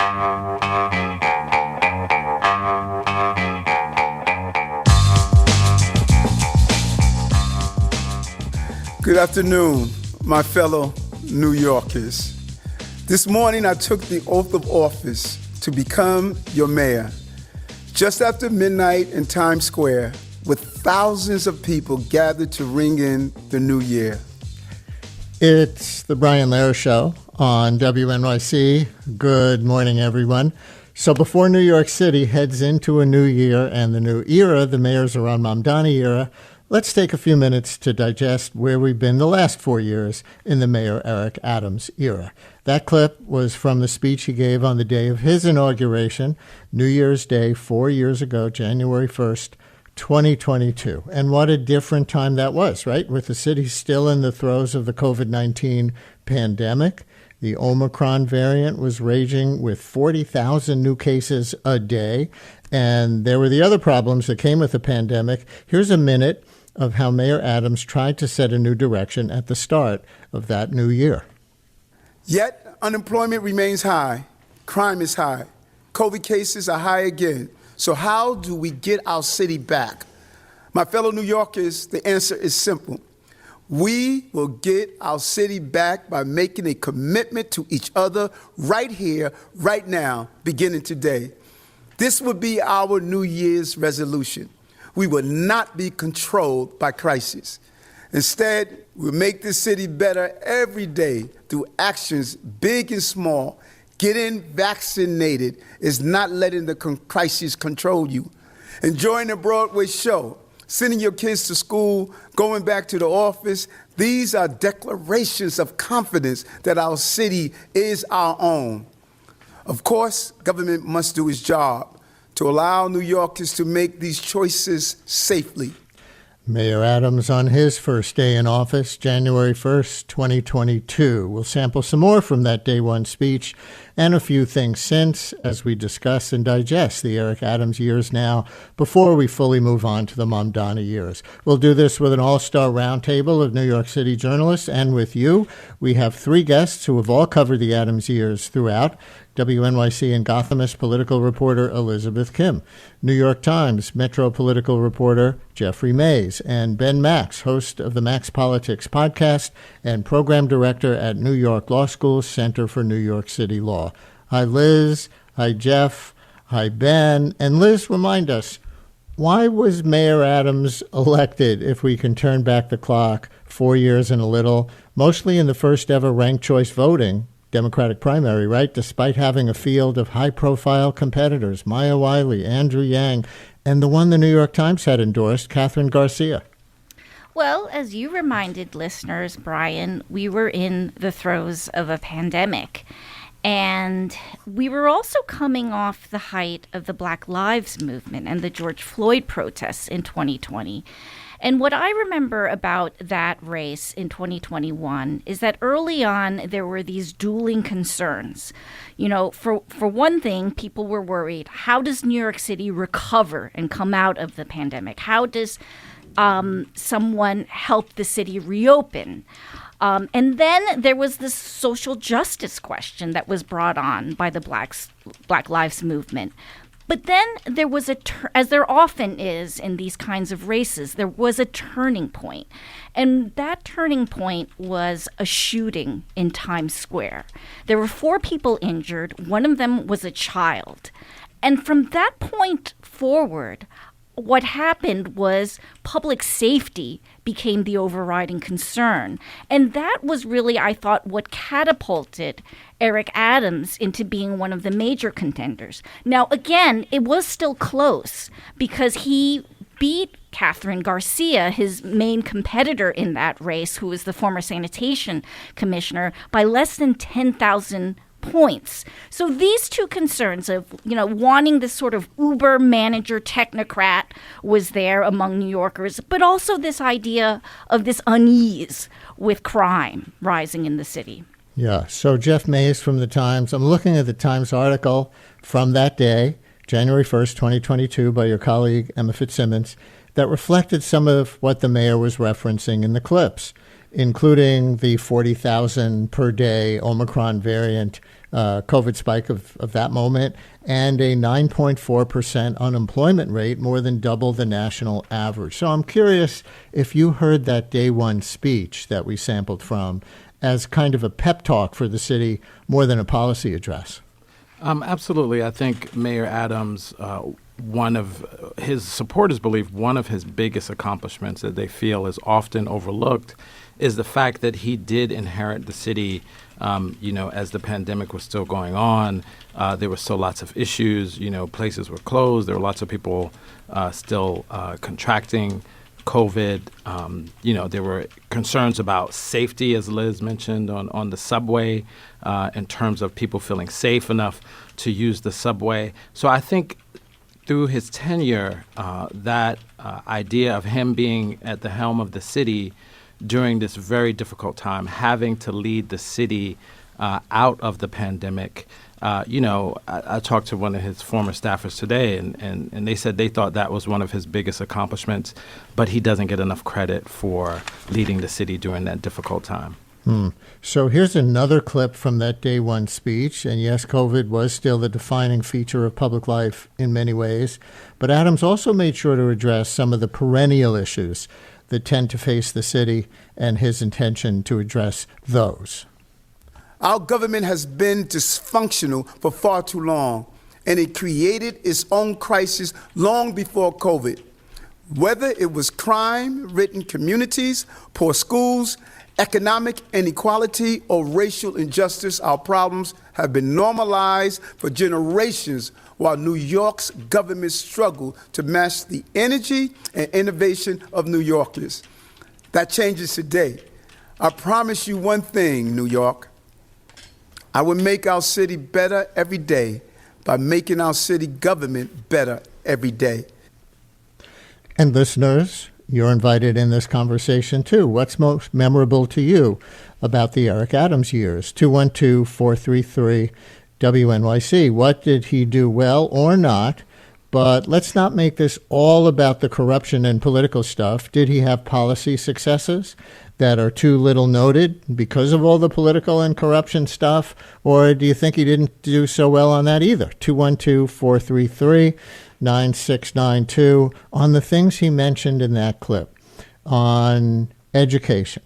Good afternoon, my fellow New Yorkers. This morning I took the oath of office to become your mayor. Just after midnight in Times Square, with thousands of people gathered to ring in the new year. It's the Brian Lehrer Show on WNYC. Good morning, everyone. So before New York City heads into a new year and the new era, the Mayor's Around Mamdani era, let's take a few minutes to digest where we've been the last 4 years in the Mayor Eric Adams era. That clip was from the speech he gave on the day of his inauguration, New Year's Day, 4 years ago, January 1st, 2022. And what a different time that was, right? With the city still in the throes of the COVID-19 pandemic. The Omicron variant was raging with 40,000 new cases a day. And there were the other problems that came with the pandemic. Here's a minute of how Mayor Adams tried to set a new direction at the start of that new year. Yet, unemployment remains high. Crime is high. COVID cases are high again. So how do we get our city back? My fellow New Yorkers, the answer is simple. We will get our city back by making a commitment to each other right here, right now, beginning today. This would be our New Year's resolution. We will not be controlled by crisis. Instead, we'll make this city better every day through actions big and small. Getting vaccinated is not letting the crisis control you. Enjoying a Broadway show, sending your kids to school, going back to the office, these are declarations of confidence that our city is our own. Of course, government must do its job to allow New Yorkers to make these choices safely. Mayor Adams on his first day in office, January 1st, 2022. We'll sample some more from that day one speech and a few things since as we discuss and digest the Eric Adams years now before we fully move on to the Mamdani years. We'll do this with an all-star roundtable of New York City journalists and with you. We have three guests who have all covered the Adams years throughout. WNYC and Gothamist political reporter Elizabeth Kim, New York Times Metro political reporter Jeffery Mays, and Ben Max, host of the Max Politics podcast and program director at New York Law School's Center for New York City Law. Hi, Liz. Hi, Jeff. Hi, Ben. And Liz, remind us, why was Mayor Adams elected, if we can turn back the clock 4 years and a little, mostly in the first ever ranked choice voting Democratic primary, right? Despite having a field of high-profile competitors, Maya Wiley, Andrew Yang, and the one the New York Times had endorsed, Catherine Garcia. Well, as you reminded listeners, Brian, we were in the throes of a pandemic. And we were also coming off the height of the Black Lives Movement and the George Floyd protests in 2020. And what I remember about that race in 2021 is that early on, there were these dueling concerns. You know, for one thing, people were worried, how does New York City recover and come out of the pandemic? How does someone help the city reopen? And then there was this social justice question that was brought on by the Black Lives Movement. But then there was as there often is in these kinds of races, there was a turning point. And that turning point was a shooting in Times Square. There were 4 people injured. One of them was a child. And from that point forward, what happened was public safety became the overriding concern. And that was really, I thought, what catapulted Eric Adams into being one of the major contenders. Now, again, it was still close because he beat Catherine Garcia, his main competitor in that race, who was the former sanitation commissioner, by less than 10,000 points. So these two concerns of, wanting this sort of Uber manager technocrat was there among New Yorkers, but also this idea of this unease with crime rising in the city. Yeah. So Jeff Mays from the Times, I'm looking at the Times article from that day, January 1st, 2022, by your colleague Emma Fitzsimmons, that reflected some of what the mayor was referencing in the clips, including the 40,000 per day Omicron variant COVID spike of that moment, and a 9.4% unemployment rate, more than double the national average. So I'm curious if you heard that day one speech that we sampled from as kind of a pep talk for the city more than a policy address. Absolutely. I think Mayor Adams, one of his supporters believe one of his biggest accomplishments that they feel is often overlooked is the fact that he did inherit the city, as the pandemic was still going on. There were still lots of issues. Places were closed. There were lots of people still contracting COVID. There were concerns about safety, as Liz mentioned, on the subway, in terms of people feeling safe enough to use the subway. So I think through his tenure, that idea of him being at the helm of the city during this very difficult time, having to lead the city out of the pandemic. I talked to one of his former staffers today, and they said they thought that was one of his biggest accomplishments, but he doesn't get enough credit for leading the city during that difficult time. So here's another clip from that day one speech. And yes, COVID was still the defining feature of public life in many ways. But Adams also made sure to address some of the perennial issues that tend to face the city and his intention to address those. Our government has been dysfunctional for far too long, and it created its own crisis long before COVID. Whether it was crime-ridden communities, poor schools, economic inequality, or racial injustice, our problems have been normalized for generations while New York's government struggled to match the energy and innovation of New Yorkers. That changes today. I promise you one thing, New York. I will make our city better every day by making our city government better every day. And listeners, you're invited in this conversation too. What's most memorable to you about the Eric Adams years? 212-433-WNYC. What did he do well or not? But let's not make this all about the corruption and political stuff. Did he have policy successes that are too little noted because of all the political and corruption stuff? Or do you think he didn't do so well on that either? 212-433-9692 on the things he mentioned in that clip, on education,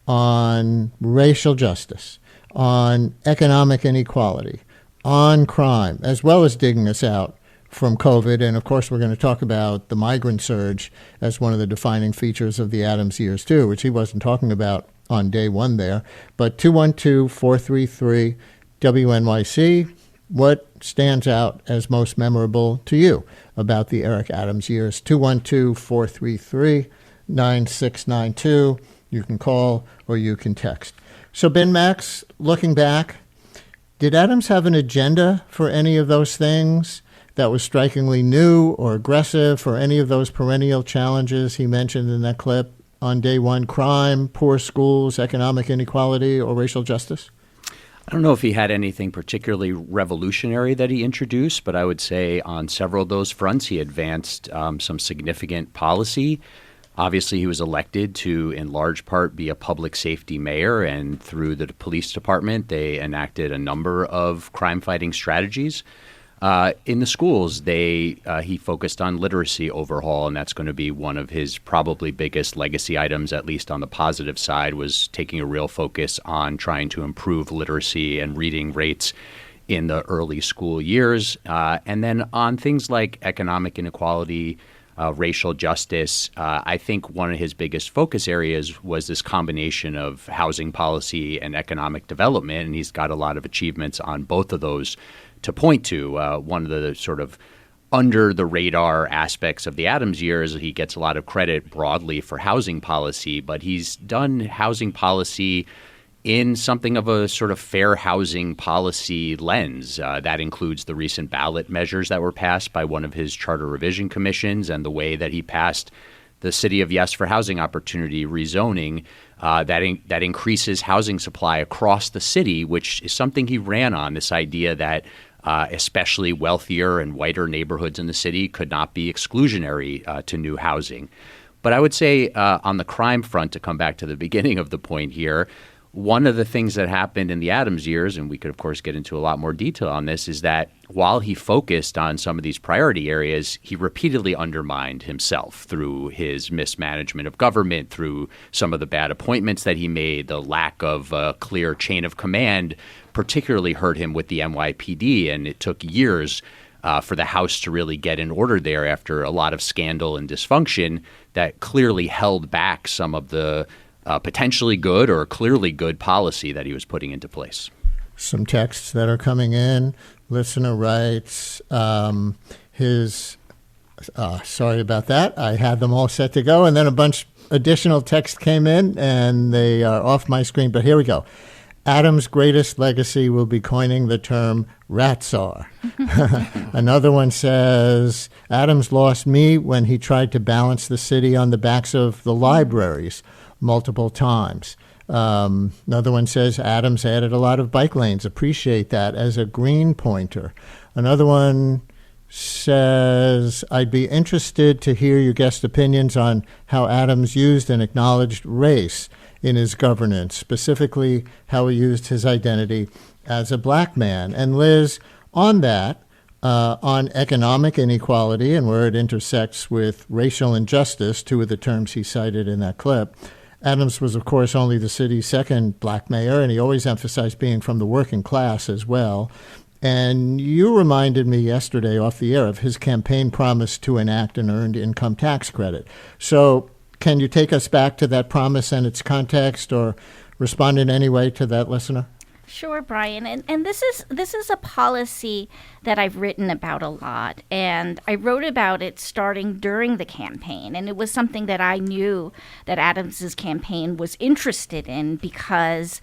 on racial justice, on economic inequality, on crime, as well as digging us out from COVID. And of course, we're going to talk about the migrant surge as one of the defining features of the Adams years too, which he wasn't talking about on day one there. But 212-433-WNYC, what stands out as most memorable to you about the Eric Adams years? 212-433-9692. You can call or you can text. So Ben Max, looking back, did Adams have an agenda for any of those things that was strikingly new or aggressive for any of those perennial challenges he mentioned in that clip on day one? Crime, poor schools, economic inequality, or racial justice? I don't know if he had anything particularly revolutionary that he introduced, but I would say on several of those fronts he advanced some significant policy. Obviously, he was elected to, in large part, be a public safety mayor, and through the police department, they enacted a number of crime-fighting strategies. In the schools, he focused on literacy overhaul, and that's going to be one of his probably biggest legacy items, at least on the positive side, was taking a real focus on trying to improve literacy and reading rates in the early school years. And then on things like economic inequality, racial justice, I think one of his biggest focus areas was this combination of housing policy and economic development, and he's got a lot of achievements on both of those to point to. One of the sort of under-the-radar aspects of the Adams years, he gets a lot of credit broadly for housing policy, but he's done housing policy in something of a sort of fair housing policy lens. That includes the recent ballot measures that were passed by one of his charter revision commissions and the way that he passed the City of Yes for Housing Opportunity rezoning that increases housing supply across the city, which is something he ran on, this idea that especially wealthier and whiter neighborhoods in the city could not be exclusionary to new housing. But I would say on the crime front, to come back to the beginning of the point here, One of the things that happened in the Adams years, and we could, of course, get into a lot more detail on this, is that while he focused on some of these priority areas, he repeatedly undermined himself through his mismanagement of government, through some of the bad appointments that he made. The lack of a clear chain of command particularly hurt him with the NYPD, and it took years for the House to really get in order there after a lot of scandal and dysfunction that clearly held back some of the potentially good or clearly good policy that he was putting into place. Some texts that are coming in. Listener writes, sorry about that. I had them all set to go, and then a bunch additional text came in, and they are off my screen. But here we go. Adams' greatest legacy will be coining the term rat czar. Another one says, Adams lost me when he tried to balance the city on the backs of the libraries multiple times. Another one says, Adams added a lot of bike lanes. Appreciate that as a green pointer. Another one says, I'd be interested to hear your guest opinions on how Adams used and acknowledged race in his governance, specifically how he used his identity as a black man. And Liz, on that, on economic inequality and where it intersects with racial injustice, two of the terms he cited in that clip, Adams was, of course, only the city's second black mayor, and he always emphasized being from the working class as well. And you reminded me yesterday off the air of his campaign promise to enact an earned income tax credit. So can you take us back to that promise and its context, or respond in any way to that listener? Sure, Brian. And this is a policy that I've written about a lot. And I wrote about it starting during the campaign. And it was something that I knew that Adams's campaign was interested in because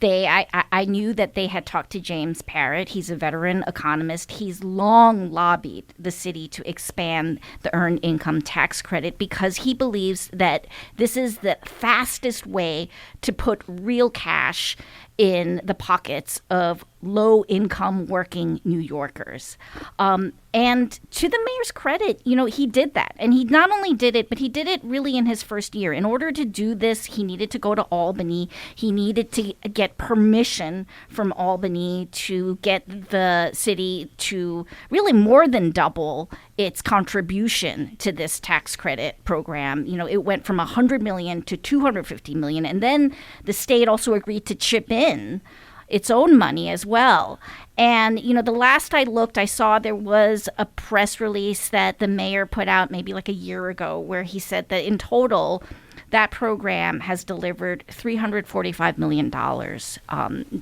I knew that they had talked to James Parrott. He's a veteran economist. He's long lobbied the city to expand the earned income tax credit because he believes that this is the fastest way to put real cash in the pockets of low-income working New Yorkers. And to the mayor's credit, he did that. And he not only did it, but he did it really in his first year. In order to do this, he needed to go to Albany. He needed to get permission from Albany to get the city to really more than double its contribution to this tax credit program. It went from $100 million to $250 million. And then the state also agreed to chip in its own money as well. And, the last I looked, I saw there was a press release that the mayor put out maybe like a year ago where he said that in total, that program has delivered $345 million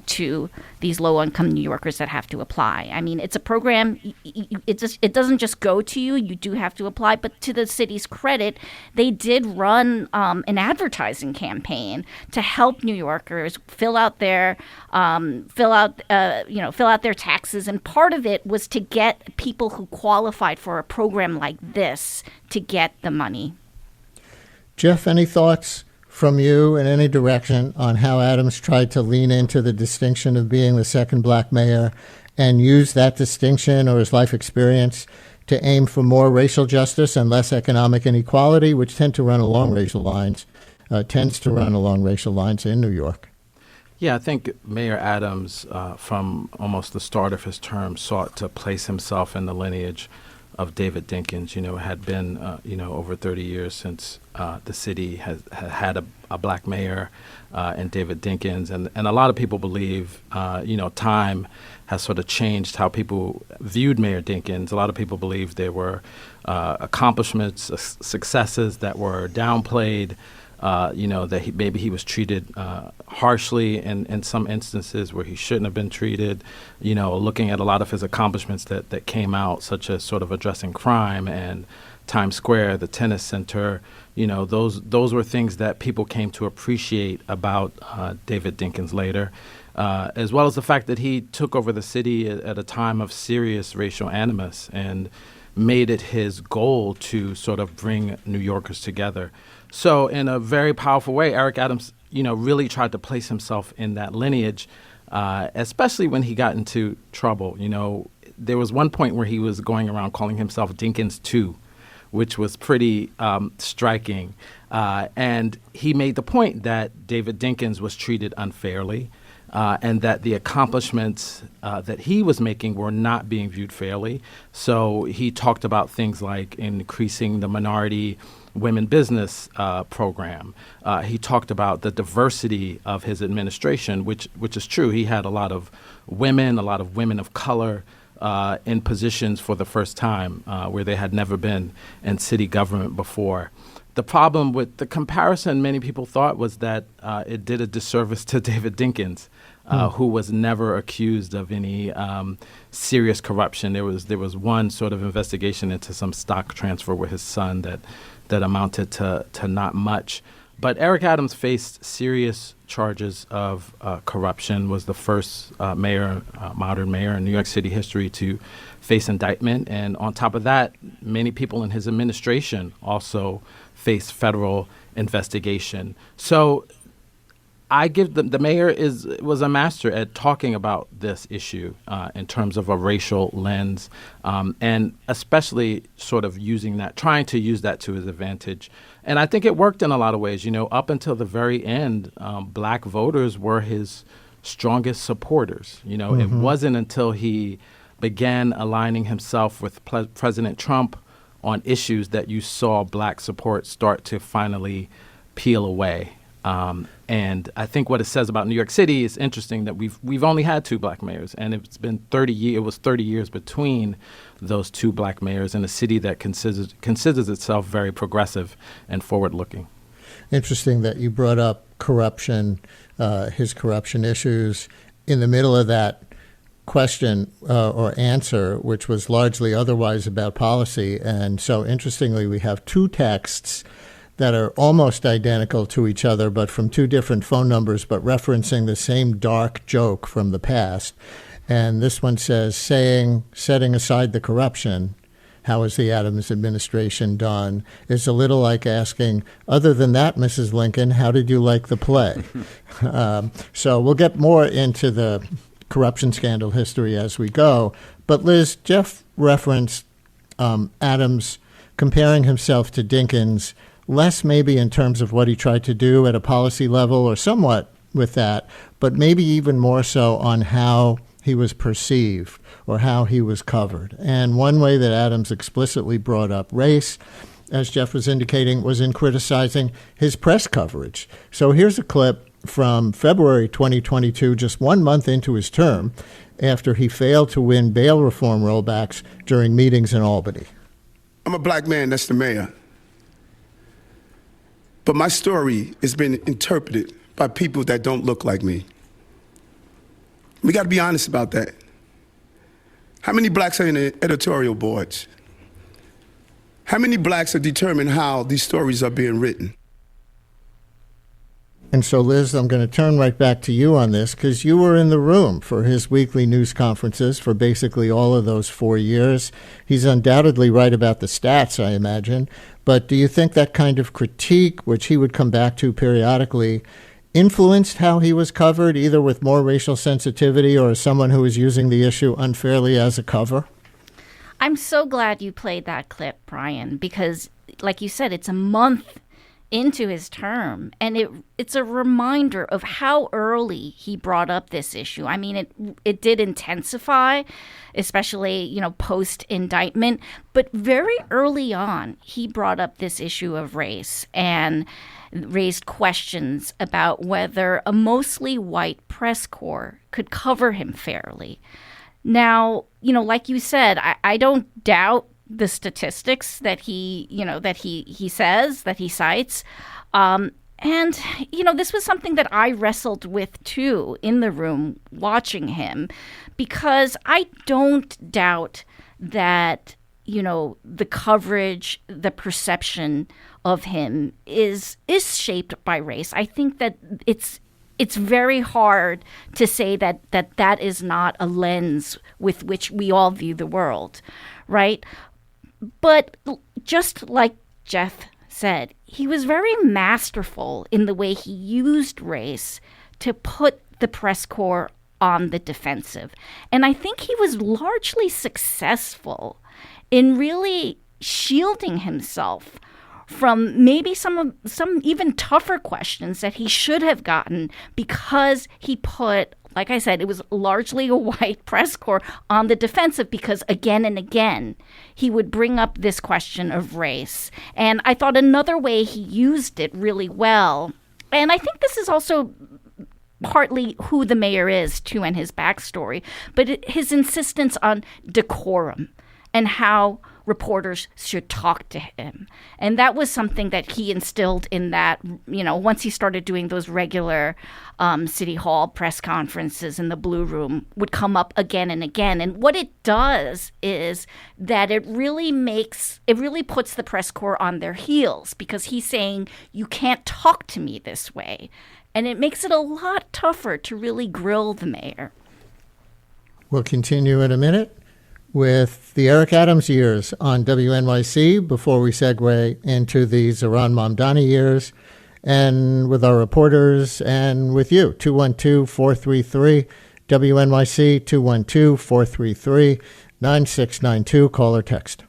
to these low-income New Yorkers that have to apply. I mean, it's a program, it doesn't just go to you. You do have to apply. But to the city's credit, they did run an advertising campaign to help New Yorkers fill out their taxes. And part of it was to get people who qualified for a program like this to get the money. Jeff, any thoughts from you in any direction on how Adams tried to lean into the distinction of being the second black mayor and use that distinction or his life experience to aim for more racial justice and less economic inequality, which tends to run along racial lines in New York? Yeah, I think Mayor Adams, from almost the start of his term, sought to place himself in the lineage of David Dinkins. It had been, over 30 years since the city has had a black mayor and David Dinkins. And a lot of people believe, time has sort of changed how people viewed Mayor Dinkins. A lot of people believe there were accomplishments, successes that were downplayed. That maybe he was treated harshly in some instances where he shouldn't have been treated. Looking at a lot of his accomplishments that came out, such as sort of addressing crime and Times Square, the tennis center, those were things that people came to appreciate about David Dinkins later, as well as the fact that he took over the city at a time of serious racial animus and made it his goal to sort of bring New Yorkers together. So in a very powerful way, Eric Adams, really tried to place himself in that lineage, especially when he got into trouble. There was one point where he was going around calling himself Dinkins 2, which was pretty striking. And he made the point that David Dinkins was treated unfairly, and that the accomplishments that he was making were not being viewed fairly. So he talked about things like increasing the minority women business program. He talked about the diversity of his administration, which is true. He had a lot of women of color in positions for the first time where they had never been in city government before. The problem with the comparison, many people thought, was that it did a disservice to David Dinkins, who was never accused of any serious corruption. There was one sort of investigation into some stock transfer with his son that amounted to not much. But Eric Adams faced serious charges of corruption, was the first modern mayor in New York City history to face indictment. And on top of that, many people in his administration also faced federal investigation. So I give the mayor was a master at talking about this issue in terms of a racial lens, and especially sort of trying to use that to his advantage. And I think it worked in a lot of ways. Up until the very end, black voters were his strongest supporters. It wasn't until he began aligning himself with President Trump on issues that you saw black support start to finally peel away. And I think what it says about New York City is interesting that we've only had 2 black mayors, and it's been 30 years. It was 30 years between those 2 black mayors in a city that considers itself very progressive and forward-looking. Interesting that you brought up corruption, his corruption issues in the middle of that question or answer, which was largely otherwise about policy. And so interestingly, we have 2 texts that are almost identical to each other, but from 2 different phone numbers, but referencing the same dark joke from the past. And this one says, setting aside the corruption, how has the Adams administration done, is a little like asking, other than that, Mrs. Lincoln, how did you like the play? So we'll get more into the corruption scandal history as we go. But Liz, Jeff referenced Adams comparing himself to Dinkins, less maybe in terms of what he tried to do at a policy level or somewhat with that, but maybe even more so on how he was perceived or how he was covered. And one way that Adams explicitly brought up race, as Jeff was indicating, was in criticizing his press coverage. So here's a clip from February 2022, just 1 month into his term, after he failed to win bail reform rollbacks during meetings in Albany. I'm a black man, that's the mayor. But my story has been interpreted by people that don't look like me. We got to be honest about that. How many blacks are in the editorial boards? How many blacks are determining how these stories are being written? And so, Liz, I'm going to turn right back to you on this because you were in the room for his weekly news conferences for basically all of those 4 years. He's undoubtedly right about the stats, I imagine. But do you think that kind of critique, which he would come back to periodically, influenced how he was covered, either with more racial sensitivity or as someone who was using the issue unfairly as a cover? I'm so glad you played that clip, Brian, because like you said, it's a month into his term, and it's a reminder of how early he brought up this issue. I mean, it did intensify, especially, post-indictment, but very early on, he brought up this issue of race and raised questions about whether a mostly white press corps could cover him fairly. Now, like you said, I don't doubt the statistics that he cites. And, this was something that I wrestled with, too, in the room watching him, because I don't doubt that, the coverage, the perception of him is shaped by race. I think that it's very hard to say that is not a lens with which we all view the world, right? But just like Jeff said, he was very masterful in the way he used race to put the press corps on the defensive. And I think he was largely successful in really shielding himself from maybe some even tougher questions that he should have gotten because he put, like I said, it was largely a white press corps on the defensive because again and again he would bring up this question of race. And I thought another way he used it really well, and I think this is also partly who the mayor is too and his backstory, but his insistence on decorum and how reporters should talk to him. And that was something that he instilled in that, once he started doing those regular City Hall press conferences in the Blue Room would come up again and again. And what it does is that it really puts the press corps on their heels because he's saying, you can't talk to me this way. And it makes it a lot tougher to really grill the mayor. We'll continue in a minute with the Eric Adams years on WNYC before we segue into the Zohran Mamdani years, and with our reporters and with you. 212-433-WNYC, 212-433-9692. Call or text.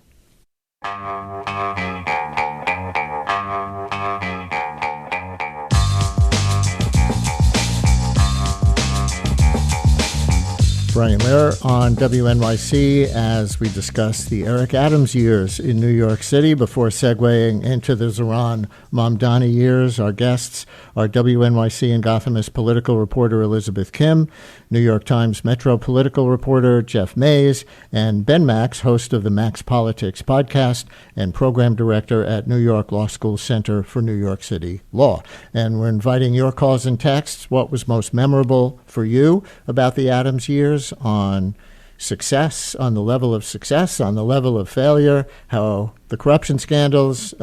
Brian Lehrer on WNYC as we discuss the Eric Adams years in New York City before segueing into the Zohran Mamdani years. Our guests are WNYC and Gothamist political reporter Elizabeth Kim, New York Times Metro political reporter Jeff Mays, and Ben Max, host of the Max Politics podcast and program director at New York Law School Center for New York City Law. And we're inviting your calls and texts. What was most memorable for you about the Adams years? On success, on the level of success, on the level of failure, how the corruption scandals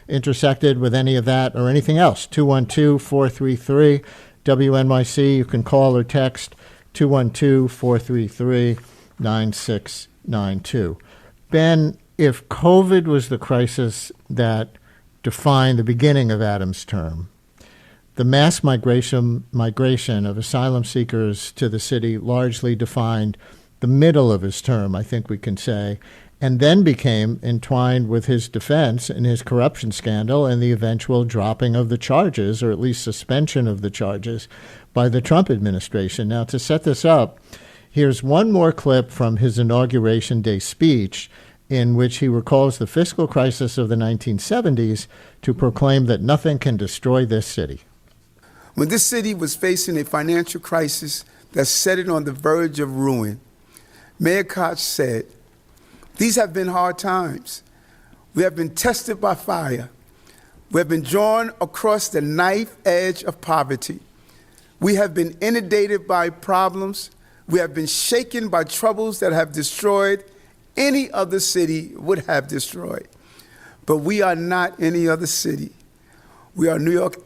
intersected with any of that or anything else. 212-433-WNYC. You can call or text 212-433-9692. Ben, if COVID was the crisis that defined the beginning of Adams' term, the mass migration of asylum seekers to the city largely defined the middle of his term, I think we can say, and then became entwined with his defense and his corruption scandal and the eventual dropping of the charges, or at least suspension of the charges, by the Trump administration. Now, to set this up, here's one more clip from his Inauguration Day speech in which he recalls the fiscal crisis of the 1970s to proclaim that nothing can destroy this city. When this city was facing a financial crisis that set it on the verge of ruin, Mayor Koch said, "These have been hard times. We have been tested by fire. We have been drawn across the knife edge of poverty. We have been inundated by problems. We have been shaken by troubles that have destroyed any other city would have destroyed. But we are not any other city. We are New York."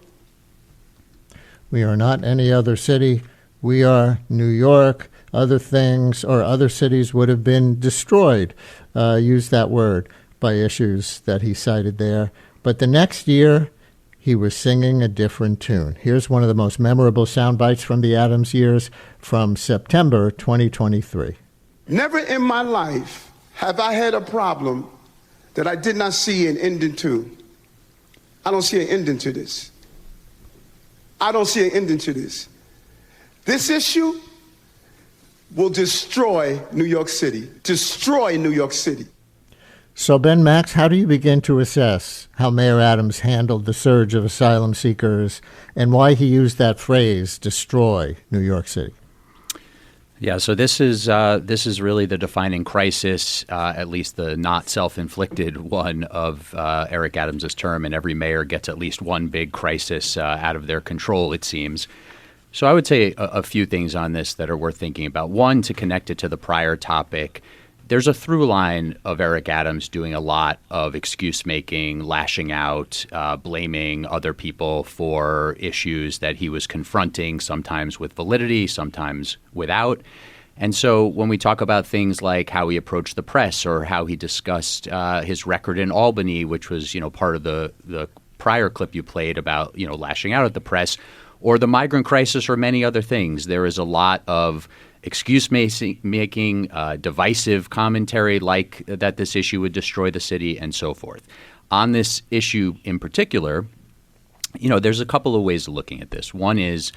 We are not any other city. We are New York. Other things or other cities would have been destroyed. Use that word by issues that he cited there. But the next year, he was singing a different tune. Here's one of the most memorable sound bites from the Adams years from September 2023. "Never in my life have I had a problem that I did not see an ending to. I don't see an ending to this. I don't see an ending to this. This issue will destroy New York City. Destroy New York City." So, Ben Max, how do you begin to assess how Mayor Adams handled the surge of asylum seekers and why he used that phrase, destroy New York City? Yeah, so this is really the defining crisis, at least the not self-inflicted one of Eric Adams' term, and every mayor gets at least one big crisis out of their control, it seems. So I would say a few things on this that are worth thinking about. One, to connect it to the prior topic, there's a through line of Eric Adams doing a lot of excuse-making, lashing out, blaming other people for issues that he was confronting, sometimes with validity, sometimes without. And so when we talk about things like how he approached the press or how he discussed his record in Albany, which was, part of the prior clip you played about, lashing out at the press, or the migrant crisis or many other things, there is a lot of excuse-making, divisive commentary like that this issue would destroy the city and so forth. On this issue in particular, there's a couple of ways of looking at this. One is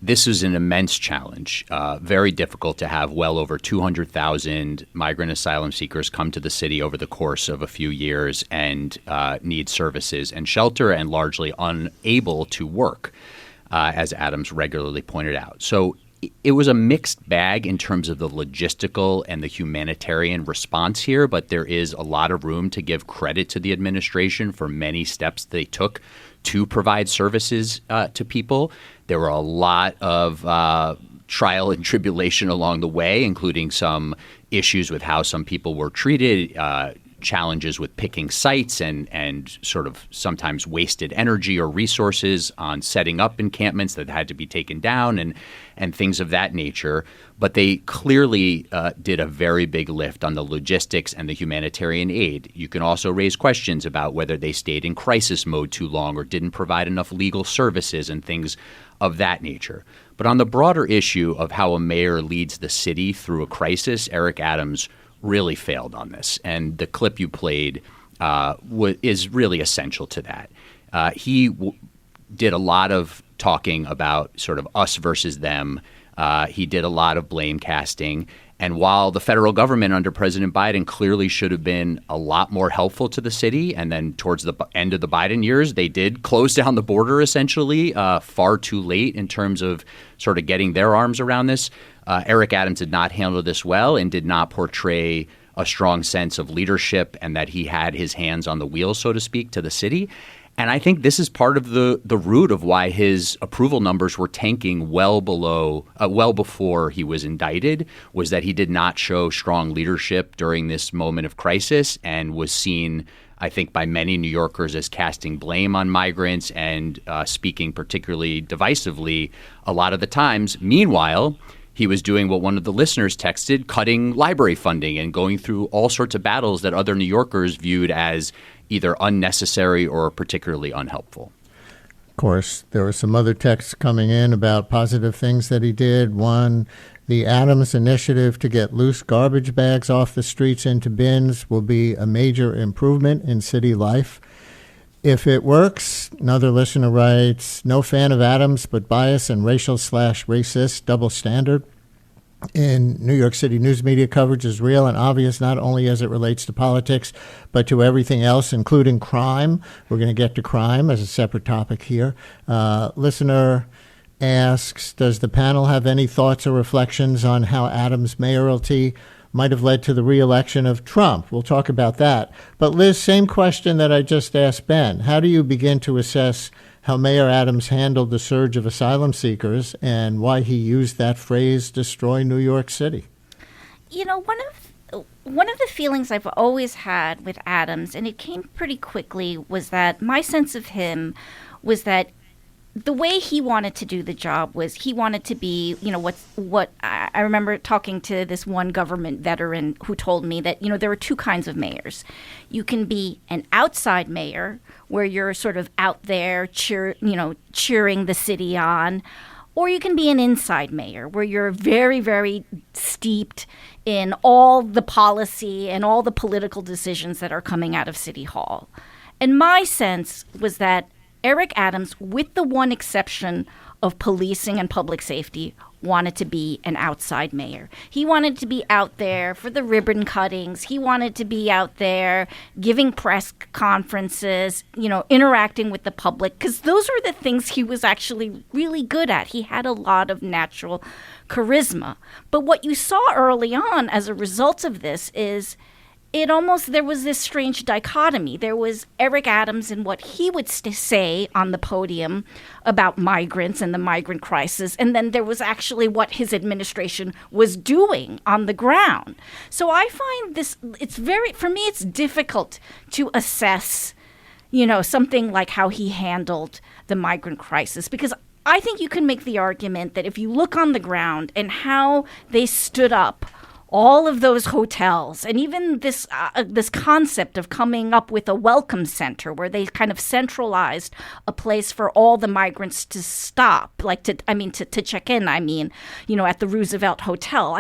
this is an immense challenge, very difficult to have well over 200,000 migrant asylum seekers come to the city over the course of a few years and need services and shelter and largely unable to work, as Adams regularly pointed out. So it was a mixed bag in terms of the logistical and the humanitarian response here, but there is a lot of room to give credit to the administration for many steps they took to provide services to people. There were a lot of trial and tribulation along the way, including some issues with how some people were treated, challenges with picking sites and sort of sometimes wasted energy or resources on setting up encampments that had to be taken down and things of that nature. But they clearly did a very big lift on the logistics and the humanitarian aid. You can also raise questions about whether they stayed in crisis mode too long or didn't provide enough legal services and things of that nature. But on the broader issue of how a mayor leads the city through a crisis, Eric Adams really failed on this. And the clip you played is really essential to that. He did a lot of talking about sort of us versus them. He did a lot of blame casting. And while the federal government under President Biden clearly should have been a lot more helpful to the city, and then towards the end of the Biden years, they did close down the border essentially far too late in terms of sort of getting their arms around this. Eric Adams did not handle this well and did not portray a strong sense of leadership and that he had his hands on the wheel, so to speak, to the city. And I think this is part of the root of why his approval numbers were tanking well before he was indicted, was that he did not show strong leadership during this moment of crisis and was seen, I think, by many New Yorkers as casting blame on migrants and speaking particularly divisively a lot of the times. Meanwhile, he was doing what one of the listeners texted, cutting library funding and going through all sorts of battles that other New Yorkers viewed as either unnecessary or particularly unhelpful. Of course, there were some other texts coming in about positive things that he did. One, the Adams initiative to get loose garbage bags off the streets into bins will be a major improvement in city life. If it works, another listener writes, no fan of Adams, but bias and racial/racist double standard in New York City news media coverage is real and obvious, not only as it relates to politics, but to everything else, including crime. We're going to get to crime as a separate topic here. Listener asks, does the panel have any thoughts or reflections on how Adams' mayoralty might have led to the re-election of Trump? We'll talk about that. But Liz, same question that I just asked Ben. How do you begin to assess how Mayor Adams handled the surge of asylum seekers and why he used that phrase, destroy New York City? One of the feelings I've always had with Adams, and it came pretty quickly, was that my sense of him was that the way he wanted to do the job was he wanted to be, what I remember talking to this one government veteran who told me that, there are two kinds of mayors. You can be an outside mayor where you're sort of out there cheering the city on, or you can be an inside mayor where you're very, very steeped in all the policy and all the political decisions that are coming out of City Hall. And my sense was that Eric Adams, with the one exception of policing and public safety, wanted to be an outside mayor. He wanted to be out there for the ribbon cuttings. He wanted to be out there giving press conferences, interacting with the public, because those were the things he was actually really good at. He had a lot of natural charisma. But what you saw early on as a result of this is there was this strange dichotomy. There was Eric Adams and what he would say on the podium about migrants and the migrant crisis, and then there was actually what his administration was doing on the ground. So I find for me, it's difficult to assess, something like how he handled the migrant crisis, because I think you can make the argument that if you look on the ground and how they stood up all of those hotels, and even this concept of coming up with a welcome center where they kind of centralized a place for all the migrants to stop, to check in. At the Roosevelt Hotel.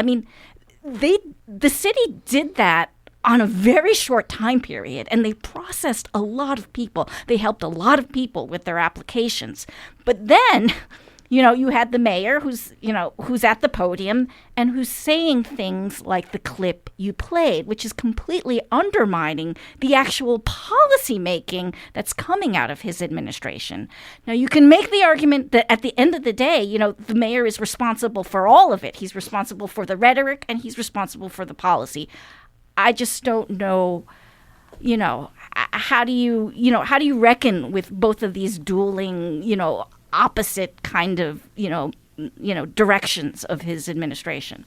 The city did that on a very short time period, and they processed a lot of people. They helped a lot of people with their applications. But then, you had the mayor who's at the podium and who's saying things like the clip you played, which is completely undermining the actual policy making that's coming out of his administration. Now, you can make the argument that at the end of the day, the mayor is responsible for all of it. He's responsible for the rhetoric and he's responsible for the policy. I just don't know, how do you reckon with both of these dueling, opposite kind of, directions of his administration?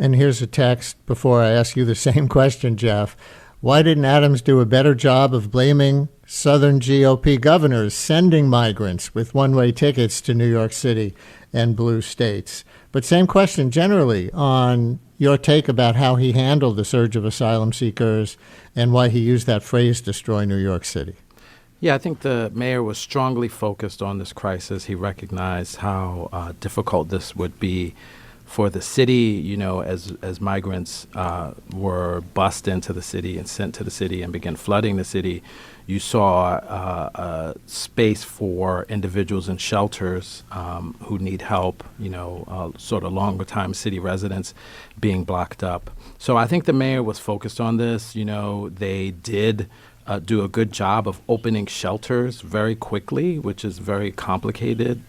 And here's a text before I ask you the same question, Jeff. Why didn't Adams do a better job of blaming Southern GOP governors sending migrants with one-way tickets to New York City and blue states? But same question generally on your take about how he handled the surge of asylum seekers and why he used that phrase, destroy New York City. Yeah, I think the mayor was strongly focused on this crisis. He recognized how difficult this would be for the city, as migrants were bussed into the city and sent to the city and began flooding the city. You saw a space for individuals in shelters who need help, sort of longer time city residents being blocked up. So I think the mayor was focused on this. They did do a good job of opening shelters very quickly, which is a very complicated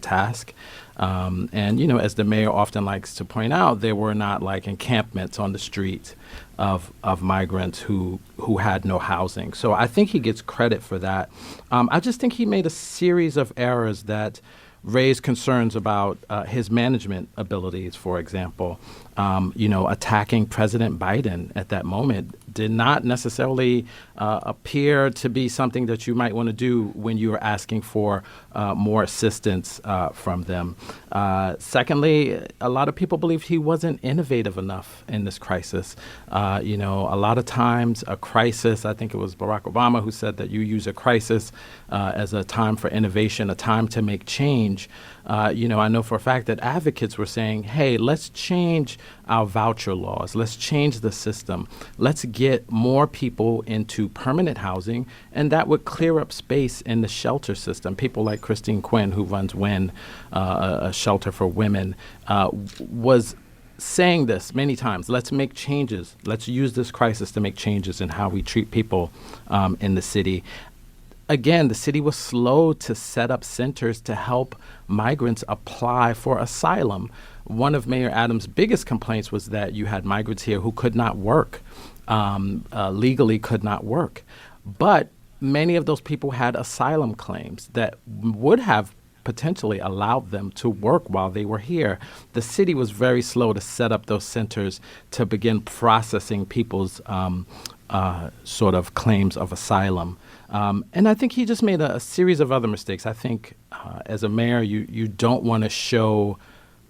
task. And, as the mayor often likes to point out, there were not like encampments on the street of migrants who had no housing. So I think he gets credit for that. I just think he made a series of errors that raised concerns about his management abilities, for example. Attacking President Biden at that moment did not necessarily appear to be something that you might want to do when you are asking for more assistance from them. Secondly, a lot of people believe he wasn't innovative enough in this crisis. A lot of times a crisis, I think it was Barack Obama who said that you use a crisis as a time for innovation, a time to make change. I know for a fact that advocates were saying, hey, let's change our voucher laws. Let's change the system. Let's get more people into permanent housing, and that would clear up space in the shelter system. People like Christine Quinn, who runs WIN, a shelter for women, was saying this many times. Let's make changes. Let's use this crisis to make changes in how we treat people in the city. Again, the city was slow to set up centers to help migrants apply for asylum. One of Mayor Adams' biggest complaints was that you had migrants here who could not work, legally could not work. But many of those people had asylum claims that would have potentially allowed them to work while they were here. The city was very slow to set up those centers to begin processing people's sort of claims of asylum. And I think he just made a series of other mistakes. I think as a mayor, you don't want to show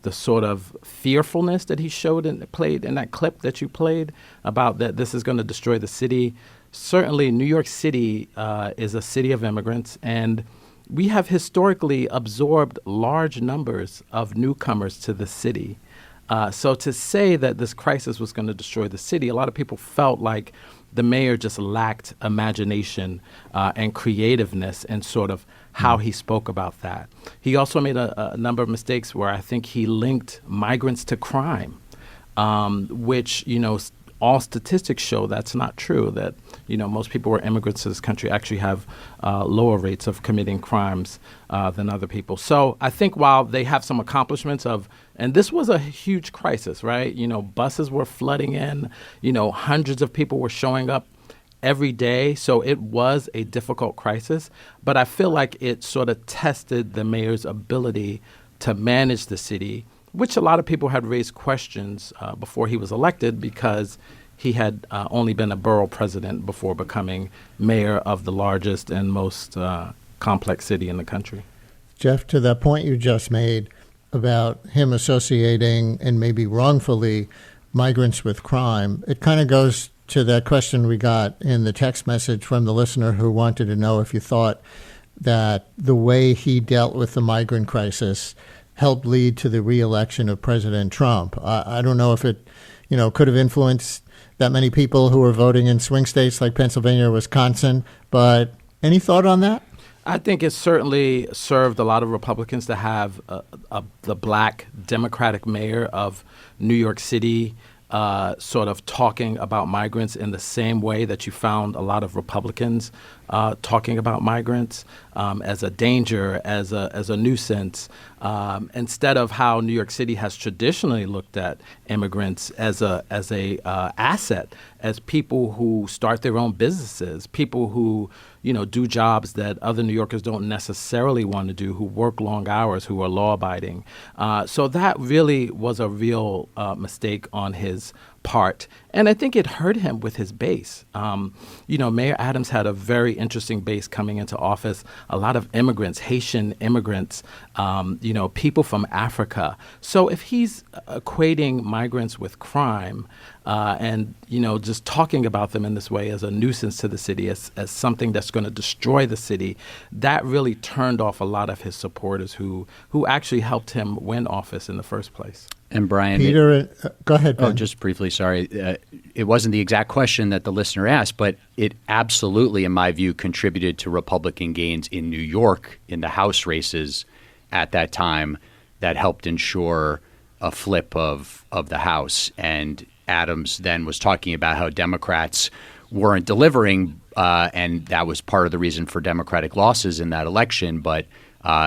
the sort of fearfulness that he showed and played in that clip that you played about that this is going to destroy the city. Certainly, New York City is a city of immigrants, and we have historically absorbed large numbers of newcomers to the city. So to say that this crisis was going to destroy the city, a lot of people felt like the mayor just lacked imagination and creativeness and sort of how he spoke about that. He also made a number of mistakes where I think he linked migrants to crime, which, all statistics show that's not true, that, most people who are immigrants to this country actually have lower rates of committing crimes than other people. So I think while they have some accomplishments and this was a huge crisis, right? Buses were flooding in, hundreds of people were showing up every day. So it was a difficult crisis, but I feel like it sort of tested the mayor's ability to manage the city, which a lot of people had raised questions before he was elected because he had only been a borough president before becoming mayor of the largest and most complex city in the country. Jeff, to that point you just made, about him associating, and maybe wrongfully, migrants with crime. It kind of goes to that question we got in the text message from the listener who wanted to know if you thought that the way he dealt with the migrant crisis helped lead to the re-election of President Trump. I don't know if it, could have influenced that many people who were voting in swing states like Pennsylvania or Wisconsin, but any thought on that? I think it certainly served a lot of Republicans to have the black Democratic mayor of New York City sort of talking about migrants in the same way that you found a lot of Republicans talking about migrants as a danger, as a nuisance, instead of how New York City has traditionally looked at immigrants as a asset, as people who start their own businesses, people who do jobs that other New Yorkers don't necessarily want to do, who work long hours, who are law-abiding. So that really was a real mistake on his part. And I think it hurt him with his base. Mayor Adams had a very interesting base coming into office. A lot of immigrants, Haitian immigrants, people from Africa. So if he's equating migrants with crime and, just talking about them in this way as a nuisance to the city, as something that's going to destroy the city, that really turned off a lot of his supporters who actually helped him win office in the first place. And Brian, Peter, go ahead, Ben. Oh, just briefly, sorry. It wasn't the exact question that the listener asked, but it absolutely, in my view, contributed to Republican gains in New York in the House races at that time that helped ensure a flip of the House. And Adams then was talking about how Democrats weren't delivering, and that was part of the reason for Democratic losses in that election. But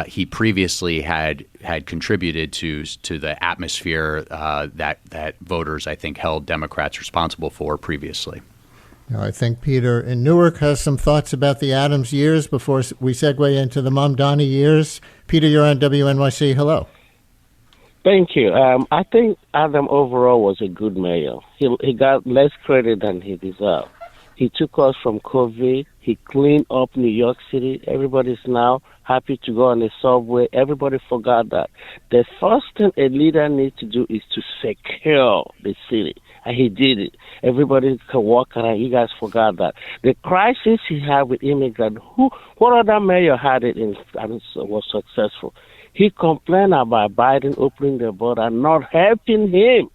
he previously had contributed to the atmosphere that voters, I think, held Democrats responsible for previously. I think Peter in Newark has some thoughts about the Adams years before we segue into the Mamdani years. Peter, you're on WNYC. Hello. Thank you. I think Adam overall was a good mayor. He got less credit than he deserved. He took us from COVID. He cleaned up New York City. Everybody's now happy to go on the subway. Everybody forgot that. The first thing a leader needs to do is to secure the city. And he did it. Everybody can walk around. You guys forgot that. The crisis he had with immigrants, what other mayor had it and was successful? He complained about Biden opening the border and not helping him.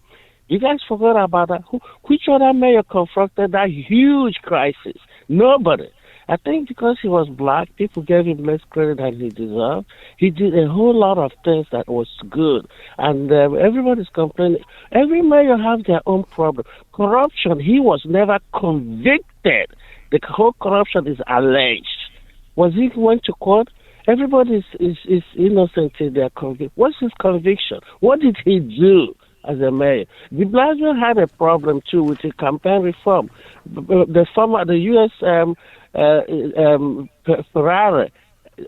You guys forgot about that? Which other mayor confronted that huge crisis? Nobody. I think because he was black, people gave him less credit than he deserved. He did a whole lot of things that was good. And everybody's complaining. Every mayor has their own problem. Corruption, he was never convicted. The whole corruption is alleged. Was he went to court? Everybody is innocent in their conviction. What's his conviction? What did he do as a mayor? De Blasio had a problem too with the campaign reform. The U.S. Ferrari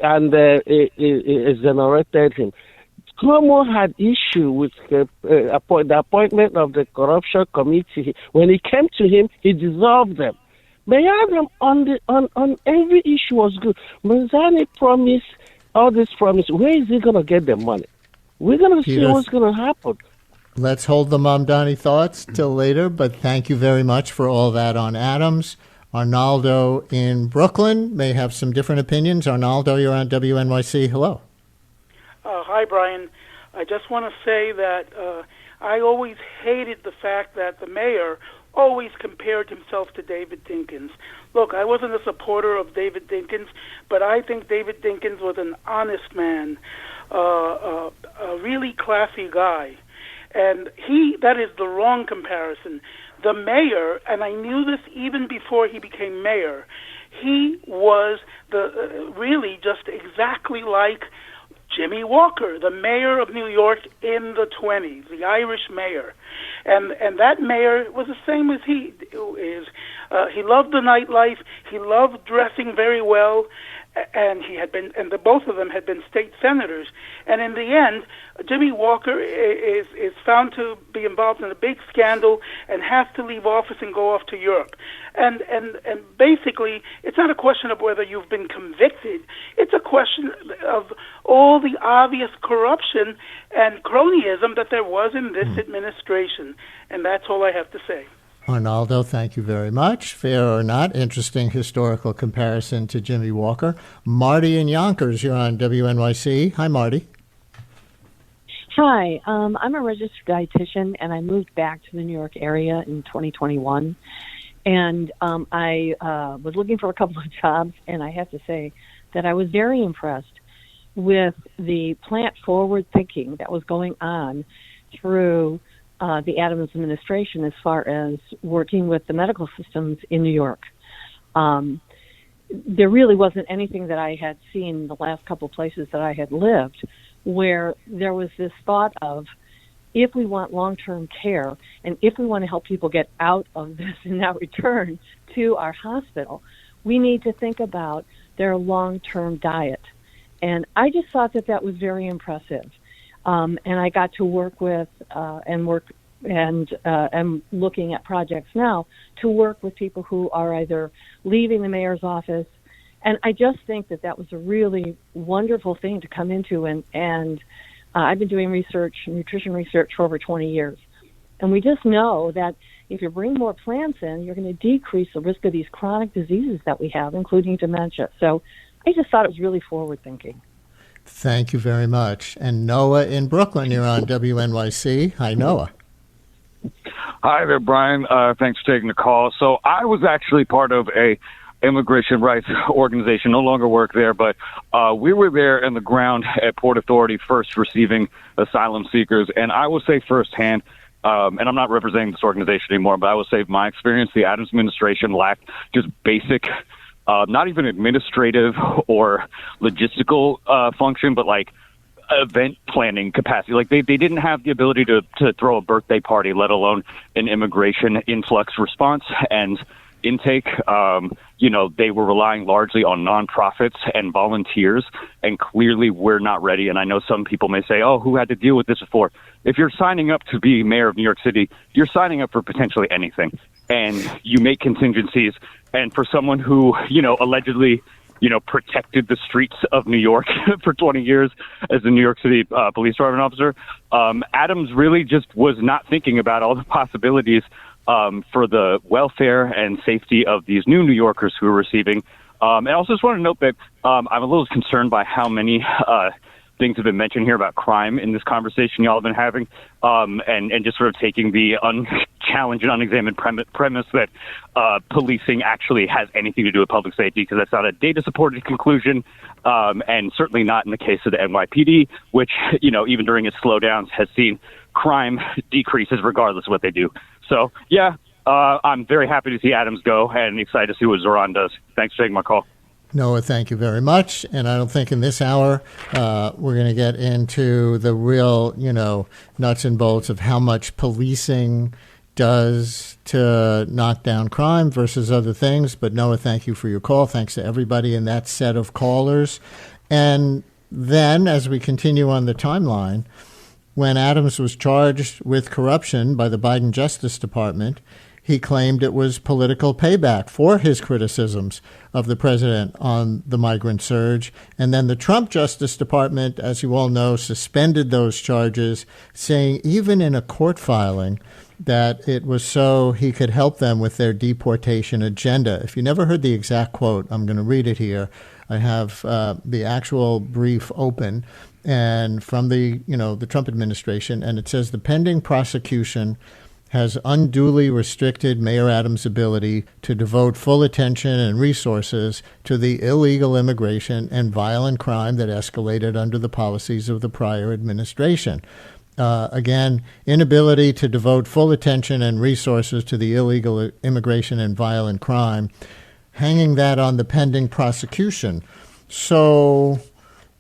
and exonerated him. Cuomo had issue with the appointment of the corruption committee. When it came to him, he dissolved them. Mayor Adam on every issue was good. Manzani promised all this promise. Where is he going to get the money? We're going to see what's going to happen. Let's hold the Mamdani thoughts till later, but thank you very much for all that on Adams. Arnaldo in Brooklyn may have some different opinions. Arnaldo, you're on WNYC. Hello. Hi, Brian. I just want to say that I always hated the fact that the mayor always compared himself to David Dinkins. Look, I wasn't a supporter of David Dinkins, but I think David Dinkins was an honest man, a really classy guy. And that is the wrong comparison. The mayor, and I knew this even before he became mayor, he was really just exactly like Jimmy Walker, the mayor of New York in the 20s, the Irish mayor. And that mayor was the same as he is. He loved the nightlife. He loved dressing very well. and both of them had been state senators. And in the end, Jimmy Walker is found to be involved in a big scandal and has to leave office and go off to Europe. And basically, it's not a question of whether you've been convicted. It's a question of all the obvious corruption and cronyism that there was in this administration. And that's all I have to say. Arnaldo, thank you very much. Fair or not, interesting historical comparison to Jimmy Walker. Marty in Yonkers, you're on WNYC. Hi, Marty. Hi, I'm a registered dietitian, and I moved back to the New York area in 2021. And I was looking for a couple of jobs, and I have to say that I was very impressed with the plant-forward thinking that was going on through the Adams administration as far as working with the medical systems in New York. There really wasn't anything that I had seen in the last couple of places that I had lived where there was this thought of, if we want long-term care and if we want to help people get out of this and now return to our hospital, we need to think about their long-term diet. And I just thought that that was very impressive. And I got to work with am looking at projects now to work with people who are either leaving the mayor's office. And I just think that that was a really wonderful thing to come into. And I've been doing nutrition research for over 20 years. And we just know that if you bring more plants in, you're going to decrease the risk of these chronic diseases that we have, including dementia. So I just thought it was really forward-thinking. Thank you very much. And Noah in Brooklyn, you're on WNYC. Hi, Noah. Hi there, Brian. Thanks for taking the call. So I was actually part of a immigration rights organization, no longer work there, but we were there in the ground at Port Authority first receiving asylum seekers. And I will say firsthand, and I'm not representing this organization anymore, but I will say my experience, the Adams administration lacked just basic, not even administrative or logistical function, but like event planning capacity. Like they didn't have the ability to throw a birthday party, let alone an immigration influx response and intake. They were relying largely on nonprofits and volunteers, and clearly we're not ready. And I know some people may say, oh, who had to deal with this before? If you're signing up to be mayor of New York City, you're signing up for potentially anything, and you make contingencies. And for someone who, allegedly, protected the streets of New York for 20 years as a New York City police department officer, Adams really just was not thinking about all the possibilities for the welfare and safety of these new New Yorkers who are receiving. And I also just want to note that I'm a little concerned by how many things have been mentioned here about crime in this conversation y'all have been having, and just sort of taking the unchallenged and unexamined premise that policing actually has anything to do with public safety, because that's not a data-supported conclusion, and certainly not in the case of the NYPD, which, even during its slowdowns has seen crime decreases regardless of what they do. So, yeah, I'm very happy to see Adams go and excited to see what Zoran does. Thanks for taking my call. Noah, thank you very much. And I don't think in this hour we're going to get into the real, nuts and bolts of how much policing does to knock down crime versus other things. But Noah, thank you for your call. Thanks to everybody in that set of callers. And then as we continue on the timeline, when Adams was charged with corruption by the Biden Justice Department, he claimed it was political payback for his criticisms of the president on the migrant surge. And then the Trump Justice Department, as you all know, suspended those charges, saying even in a court filing that it was so he could help them with their deportation agenda. If you never heard the exact quote, I'm going to read it here. I have the actual brief open and from the Trump administration, and it says the pending prosecution has unduly restricted Mayor Adams' ability to devote full attention and resources to the illegal immigration and violent crime that escalated under the policies of the prior administration. Again, inability to devote full attention and resources to the illegal immigration and violent crime, hanging that on the pending prosecution. So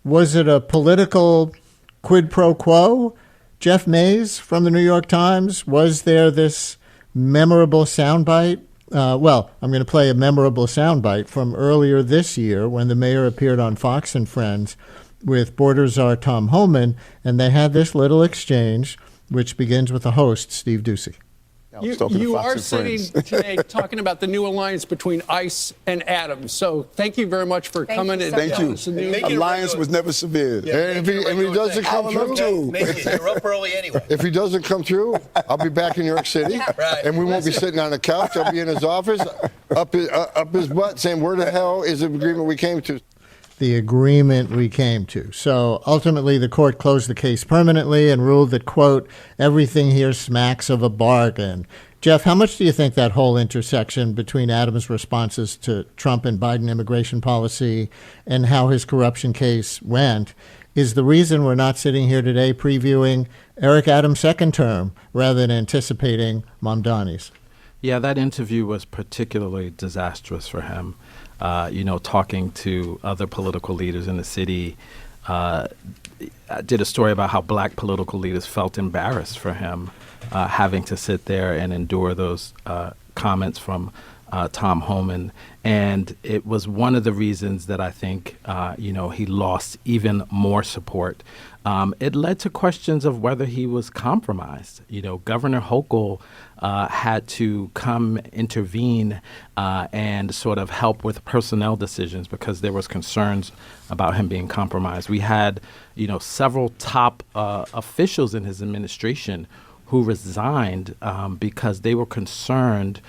was it a political quid pro quo? Jeff Mays from the New York Times, was there this memorable soundbite Well, I'm going to play a memorable soundbite from earlier this year when the mayor appeared on Fox and Friends with border czar Tom Homan, and they had this little exchange, which begins with the host, Steve Ducey. You are sitting today talking about the new alliance between ICE and Adams. So thank you very much for coming and Thank you. Alliance was never severe. And if he doesn't come through, you're up early anyway. if he doesn't come through, I'll be back in New York City, and we won't be sitting on the couch. I'll be in his office, up his butt, saying, "Where the hell is the agreement we came to?" The agreement we came to. So ultimately, the court closed the case permanently and ruled that, quote, everything here smacks of a bargain. Jeff, how much do you think that whole intersection between Adams' responses to Trump and Biden immigration policy and how his corruption case went is the reason we're not sitting here today previewing Eric Adams' second term rather than anticipating Mamdani's? Yeah, that interview was particularly disastrous for him. Talking to other political leaders in the city, I did a story about how black political leaders felt embarrassed for him having to sit there and endure those comments from Tom Homan. And it was one of the reasons that I think, he lost even more support. It led to questions of whether he was compromised. Governor Hochul had to come intervene and sort of help with personnel decisions because there was concerns about him being compromised. We had, several top officials in his administration who resigned because they were concerned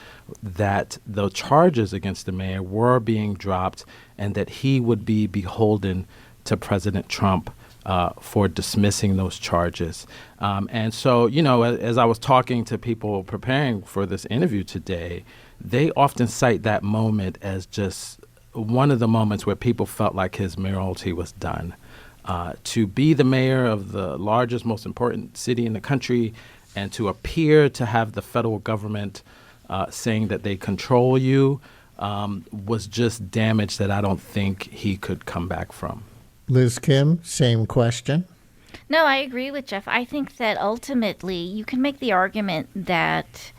that the charges against the mayor were being dropped and that he would be beholden to President Trump for dismissing those charges. And so, as I was talking to people preparing for this interview today, they often cite that moment as just one of the moments where people felt like his mayoralty was done. To be the mayor of the largest, most important city in the country and to appear to have the federal government saying that they control you was just damage that I don't think he could come back from. Liz Kim, same question. No, I agree with Jeff. I think that ultimately you can make the argument that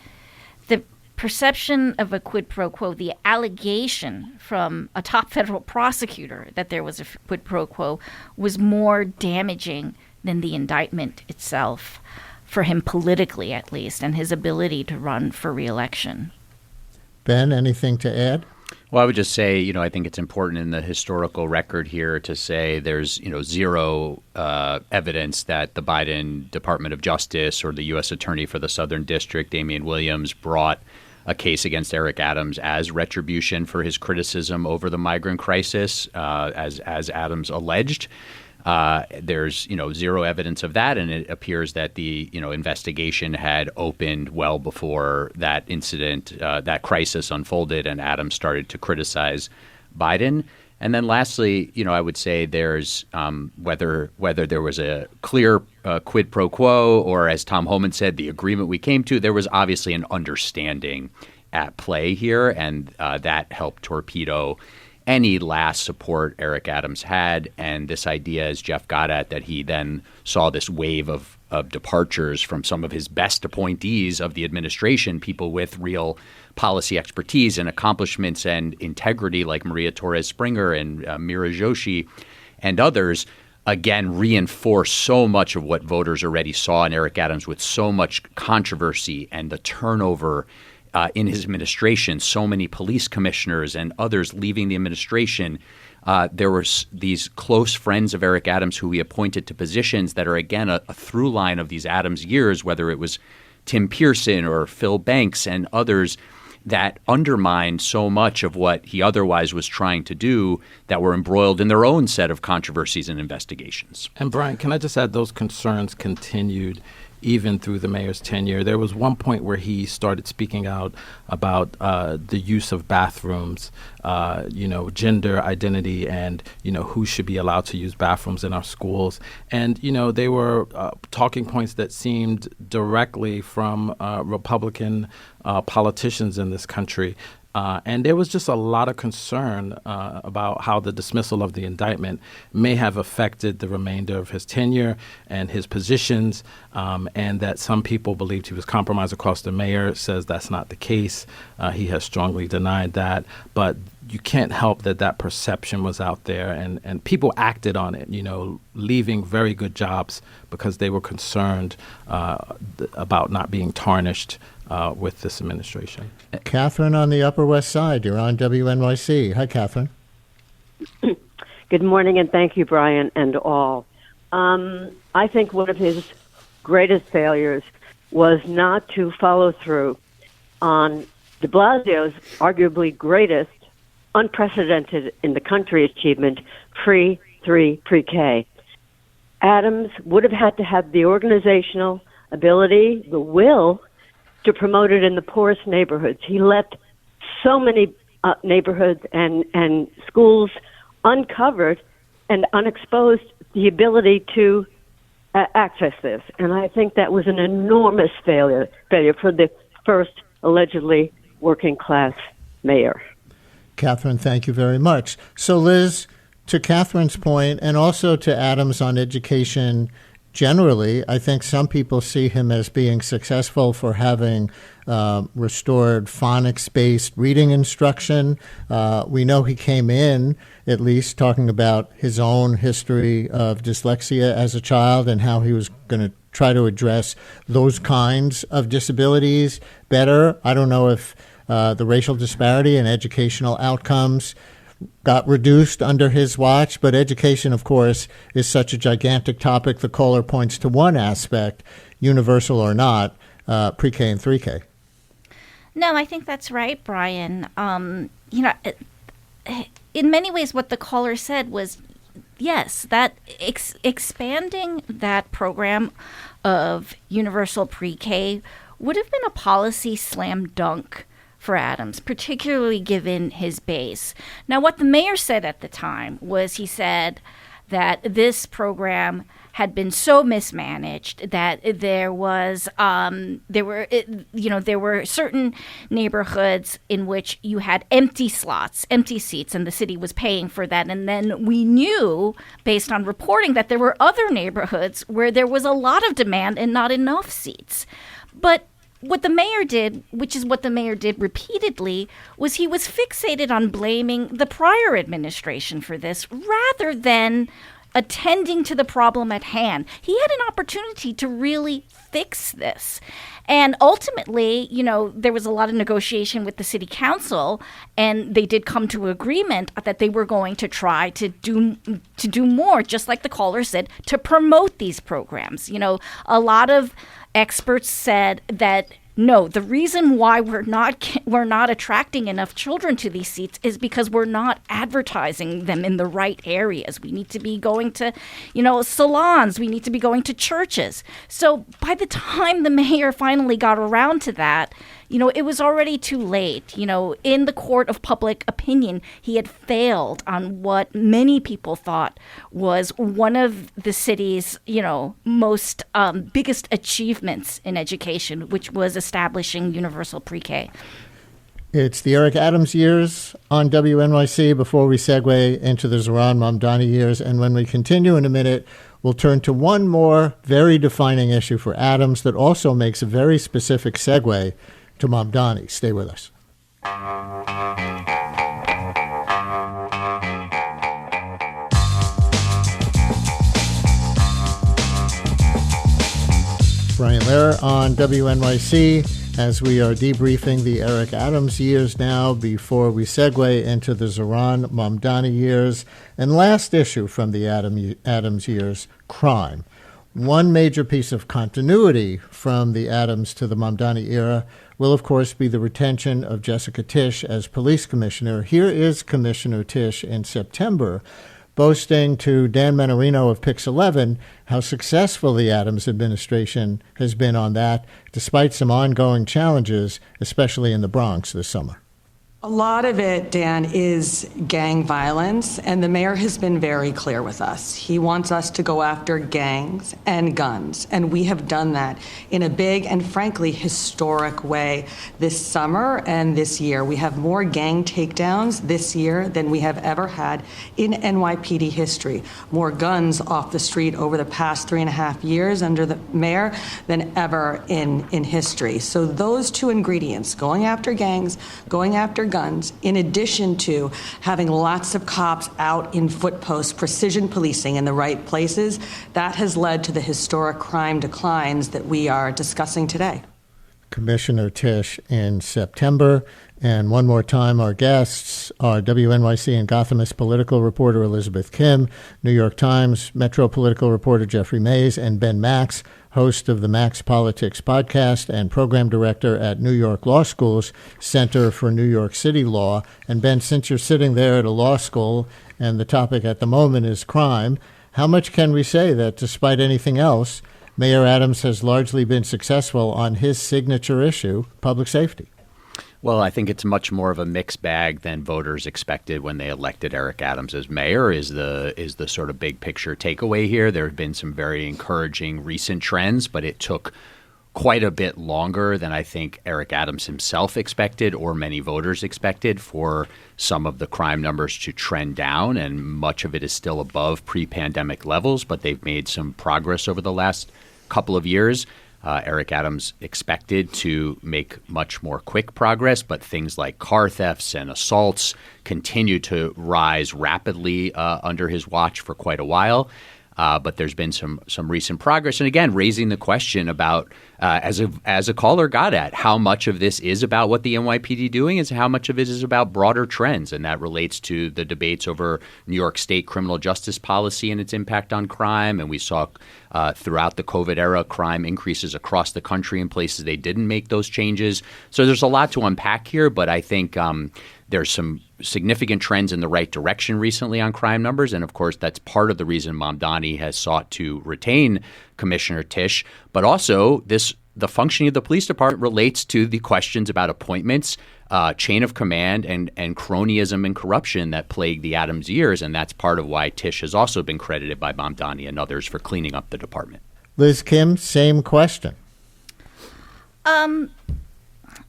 the perception of a quid pro quo, the allegation from a top federal prosecutor that there was a quid pro quo, was more damaging than the indictment itself, for him politically at least, and his ability to run for re-election. Ben, anything to add? Well, I would just say, I think it's important in the historical record here to say there's, zero evidence that the Biden Department of Justice or the U.S. Attorney for the Southern District, Damian Williams, brought a case against Eric Adams as retribution for his criticism over the migrant crisis, as Adams alleged. There's, zero evidence of that, and it appears that the, investigation had opened well before that incident, that crisis unfolded, and Adams started to criticize Biden. And then lastly, I would say there's whether there was a clear quid pro quo or, as Tom Homan said, the agreement we came to, there was obviously an understanding at play here, and that helped torpedo any last support Eric Adams had. And this idea, as Jeff got at, that he then saw this wave of departures from some of his best appointees of the administration, people with real policy expertise and accomplishments and integrity like Maria Torres Springer and Mira Joshi and others, again, reinforce so much of what voters already saw in Eric Adams with so much controversy and the turnover in his administration, so many police commissioners and others leaving the administration. There were these close friends of Eric Adams who he appointed to positions that are, again, a through line of these Adams years, whether it was Tim Pearson or Phil Banks and others that undermined so much of what he otherwise was trying to do, that were embroiled in their own set of controversies and investigations. And Brian, can I just add, those concerns continued even through the mayor's tenure. There was one point where he started speaking out about the use of bathrooms, gender identity, and, who should be allowed to use bathrooms in our schools. And, they were talking points that seemed directly from Republican politicians in this country. And there was just a lot of concern about how the dismissal of the indictment may have affected the remainder of his tenure and his positions, and that some people believed he was compromised. Of course, the mayor says that's not the case. He has strongly denied that. But you can't help that perception was out there, and people acted on it, leaving very good jobs because they were concerned about not being tarnished with this administration. Catherine on the Upper West Side, you're on WNYC. Hi, Catherine. Good morning, and thank you, Brian, and all. I think one of his greatest failures was not to follow through on de Blasio's arguably greatest, unprecedented in the country achievement, free 3 pre-K. Adams would have had to have the organizational ability, the will, to promote it in the poorest neighborhoods. He left so many neighborhoods and schools uncovered and unexposed the ability to access this. And I think that was an enormous failure for the first allegedly working class mayor. Catherine, thank you very much. So, Liz, to Catherine's point, and also to Adams on education generally, I think some people see him as being successful for having restored phonics-based reading instruction. We know he came in, at least, talking about his own history of dyslexia as a child and how he was going to try to address those kinds of disabilities better. I don't know if the racial disparity in educational outcomes got reduced under his watch, but education, of course, is such a gigantic topic. The caller points to one aspect, universal or not, pre-K and 3K. No, I think that's right, Brian. In many ways, what the caller said was, yes, that expanding that program of universal pre-K would have been a policy slam dunk for Adams, particularly given his base. Now, what the mayor said at the time was he said that this program had been so mismanaged that there were certain neighborhoods in which you had empty seats, and the city was paying for that. And then we knew, based on reporting, that there were other neighborhoods where there was a lot of demand and not enough seats. But what the mayor did, which is what the mayor did repeatedly, was he was fixated on blaming the prior administration for this rather than attending to the problem at hand. He had an opportunity to really fix this. And ultimately, there was a lot of negotiation with the city council, and they did come to agreement that they were going to try to do more, just like the caller said, to promote these programs. A lot of experts said that no, the reason why we're not attracting enough children to these seats is because we're not advertising them in the right areas. We need to be going to, salons. We need to be going to churches. So by the time the mayor finally got around to that, it was already too late. In the court of public opinion, he had failed on what many people thought was one of the city's, most biggest achievements in education, which was establishing universal pre-K. It's the Eric Adams years on WNYC before we segue into the Zohran Mamdani years. And when we continue in a minute, we'll turn to one more very defining issue for Adams that also makes a very specific segue to Mamdani. Stay with us. Brian Lehrer on WNYC as we are debriefing the Eric Adams years now before we segue into the Zohran Mamdani years. And last issue from the Adams years, crime. One major piece of continuity from the Adams to the Mamdani era will, of course, be the retention of Jessica Tisch as police commissioner. Here is Commissioner Tisch in September, boasting to Dan Menorino of Pix 11 how successful the Adams administration has been on that, despite some ongoing challenges, especially in the Bronx this summer. A lot of it, Dan, is gang violence, and the mayor has been very clear with us. He wants us to go after gangs and guns, and we have done that in a big and frankly historic way this summer and this year. We have more gang takedowns this year than we have ever had in NYPD history. More guns off the street over the past 3.5 years under the mayor than ever in history. So those two ingredients, going after gangs, going after guns, in addition to having lots of cops out in foot posts, precision policing in the right places, that has led to the historic crime declines that we are discussing today. Commissioner Tisch in September. And one more time, our guests are WNYC and Gothamist political reporter Elizabeth Kim, New York Times Metro political reporter Jeffrey Mays, and Ben Max, host of the Max Politics podcast and program director at New York Law School's Center for New York City Law. And Ben, since you're sitting there at a law school and the topic at the moment is crime, how much can we say that despite anything else, Mayor Adams has largely been successful on his signature issue, public safety? Well, I think it's much more of a mixed bag than voters expected when they elected Eric Adams as mayor is the sort of big picture takeaway here. There have been some very encouraging recent trends, but it took quite a bit longer than I think Eric Adams himself expected or many voters expected for some of the crime numbers to trend down. And much of it is still above pre-pandemic levels, but they've made some progress over the last couple of years. Eric Adams expected to make much more quick progress, but things like car thefts and assaults continue to rise rapidly under his watch for quite a while. But there's been some recent progress. And again, raising the question about, as a caller got at, how much of this is about what the NYPD doing and how much of it is about broader trends. And that relates to the debates over New York State criminal justice policy and its impact on crime. And we saw throughout the COVID era crime increases across the country in places they didn't make those changes. So there's a lot to unpack here, but I think there's some significant trends in the right direction recently on crime numbers. And of course, that's part of the reason Mamdani has sought to retain Commissioner Tisch. But also, the functioning of the police department relates to the questions about appointments, chain of command, and cronyism and corruption that plagued the Adams years. And that's part of why Tisch has also been credited by Mamdani and others for cleaning up the department. Liz Kim, same question.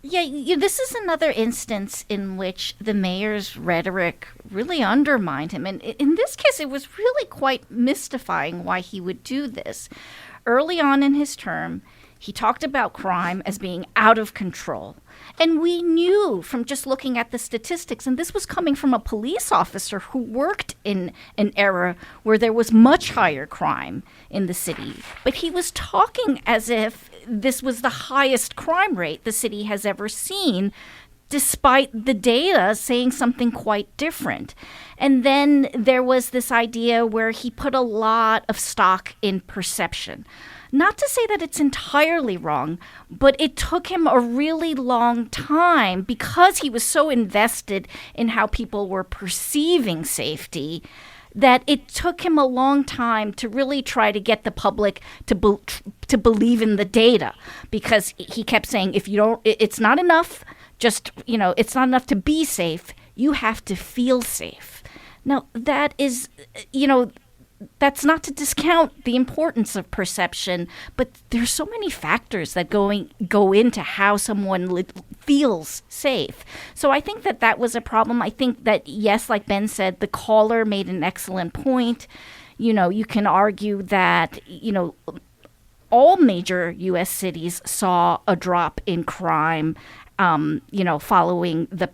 Yeah, this is another instance in which the mayor's rhetoric really undermined him. And in this case, it was really quite mystifying why he would do this. Early on in his term, he talked about crime as being out of control. And we knew from just looking at the statistics, and this was coming from a police officer who worked in an era where there was much higher crime in the city. But he was talking as if this was the highest crime rate the city has ever seen, despite the data saying something quite different. And then there was this idea where he put a lot of stock in perception. Not to say that it's entirely wrong, but it took him a really long time because he was so invested in how people were perceiving safety that it took him a long time to really try to get the public to believe in the data, because he kept saying, if you don't, it's not enough, just, it's not enough to be safe. You have to feel safe. Now, that is, that's not to discount the importance of perception, but there's so many factors that go into how someone feels safe. So I think that was a problem. I think that, yes, like Ben said, the caller made an excellent point. You can argue that, all major U.S. cities saw a drop in crime following the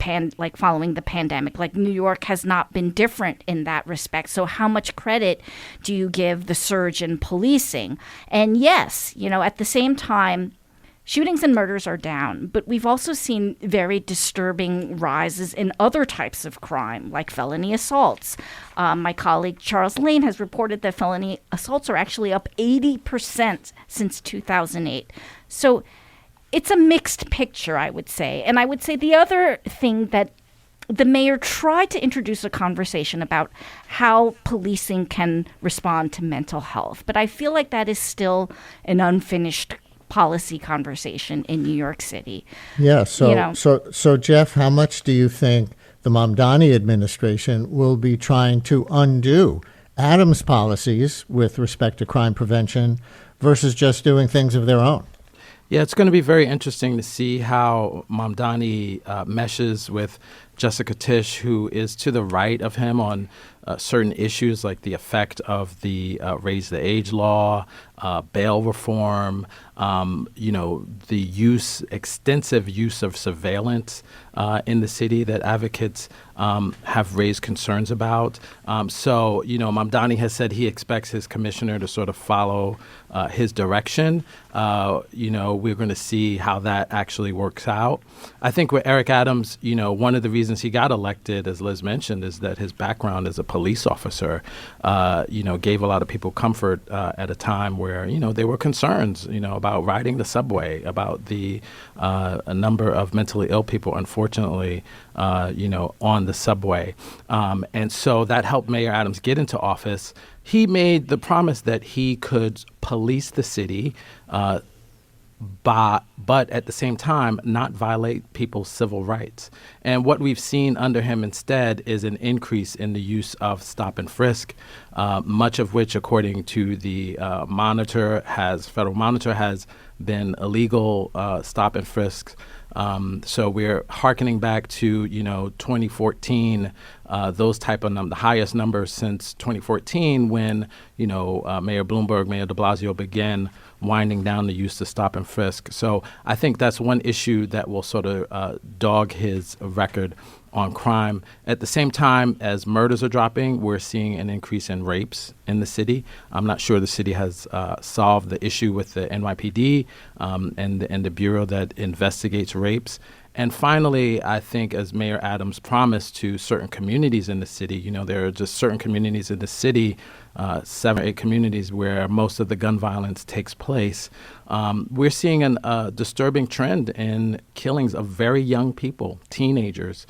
pandemic. Like, New York has not been different in that respect. So how much credit do you give the surge in policing? And yes, at the same time, shootings and murders are down, but we've also seen very disturbing rises in other types of crime, like felony assaults. My colleague Charles Lane has reported that felony assaults are actually up 80% since 2008. So it's a mixed picture, I would say. And I would say the other thing that the mayor tried to introduce a conversation about how policing can respond to mental health. But I feel like that is still an unfinished policy conversation in New York City. Yeah. So, You know. so Jeff, how much do you think the Mamdani administration will be trying to undo Adams' policies with respect to crime prevention versus just doing things of their own? Yeah, it's going to be very interesting to see how Mamdani meshes with Jessica Tisch, who is to the right of him on certain issues like the effect of the raise the age law, bail reform, the extensive use of surveillance in the city that advocates have raised concerns about. So, Mamdani has said he expects his commissioner to sort of follow his direction. We're going to see how that actually works out. I think with Eric Adams, one of the reasons he got elected, as Liz mentioned, is that his background as a police officer, gave a lot of people comfort at a time where, there were concerns, about riding the subway, about a number of mentally ill people, unfortunately, on the subway. And so that helped Mayor Adams get into office. He made the promise that he could police the city, but at the same time, not violate people's civil rights. And what we've seen under him instead is an increase in the use of stop and frisk, much of which, according to the federal monitor, has been illegal stop and frisks. So we're hearkening back to 2014, those type of the highest numbers since 2014, when Mayor Bloomberg, Mayor De Blasio began winding down the use of stop and frisk. So I think that's one issue that will sort of dog his record on crime. At the same time as murders are dropping, we're seeing an increase in rapes in the city. I'm not sure the city has solved the issue with the NYPD and the bureau that investigates rapes. And finally, I think as Mayor Adams promised to certain communities in the city, there are just certain communities in the city, 7 or 8 communities where most of the gun violence takes place. We're seeing a disturbing trend in killings of very young people, teenagers,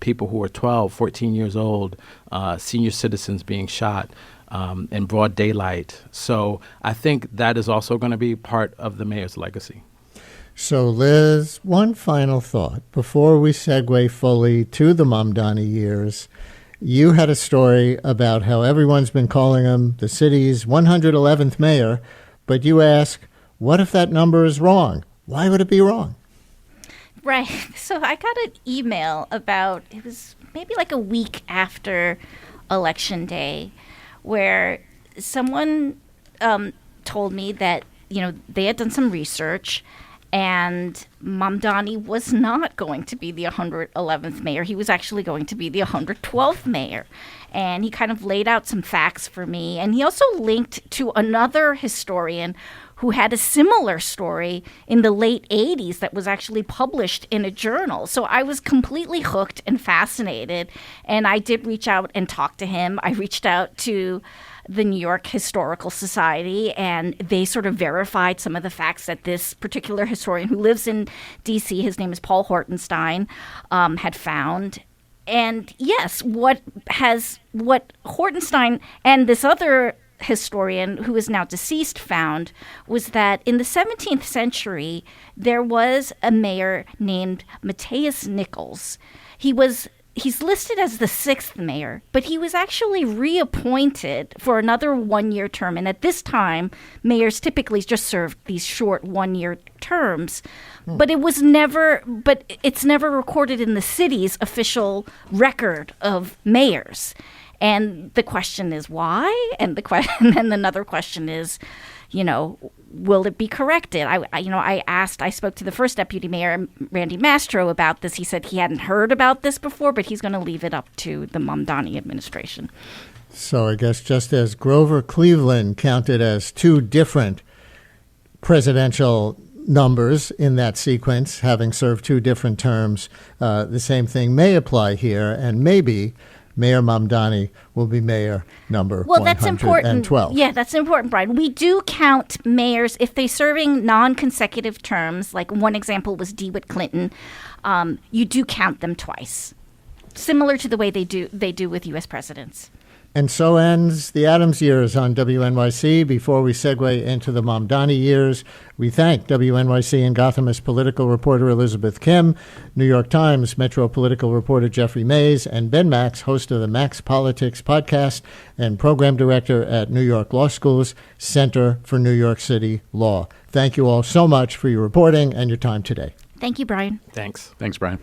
people who are 12, 14 years old, senior citizens being shot in broad daylight. So I think that is also going to be part of the mayor's legacy. So, Liz, one final thought before we segue fully to the Mamdani years. You had a story about how everyone's been calling him the city's 111th mayor, but you ask, what if that number is wrong? Why would it be wrong? Right. So I got an email it was maybe like a week after Election Day, where someone told me that, they had done some research and Mamdani was not going to be the 111th mayor. He was actually going to be the 112th mayor. And he kind of laid out some facts for me. And he also linked to another historian who had a similar story in the late 80s that was actually published in a journal. So I was completely hooked and fascinated. And I did reach out and talk to him. I reached out to the New York Historical Society, and they sort of verified some of the facts that this particular historian who lives in D.C., his name is Paul Hortenstein, had found. And yes, what Hortenstein and this other historian who is now deceased found was that in the 17th century, there was a mayor named Matthias Nichols. He's listed as the 6th mayor, but he was actually reappointed for another 1-year term. And at this time, mayors typically just served these short 1-year terms. But it's never recorded in the city's official record of mayors. And the question is why? And then another question is, will it be corrected? I spoke to the first deputy mayor, Randy Mastro, about this. He said he hadn't heard about this before, but he's going to leave it up to the Mamdani administration. So I guess just as Grover Cleveland counted as 2 different presidential numbers in that sequence, having served 2 different terms, the same thing may apply here, and maybe Mayor Mamdani will be mayor number 112. That's important. Yeah, that's important, Brian. We do count mayors if they're serving non-consecutive terms. Like one example was DeWitt Clinton. You do count them twice, similar to the way they do with U.S. presidents. And so ends the Adams years on WNYC. Before we segue into the Mamdani years, we thank WNYC and Gothamist political reporter Elizabeth Kim, New York Times Metro political reporter Jeffrey Mays, and Ben Max, host of the Max Politics podcast and program director at New York Law School's Center for New York City Law. Thank you all so much for your reporting and your time today. Thank you, Brian. Thanks. Thanks, Brian.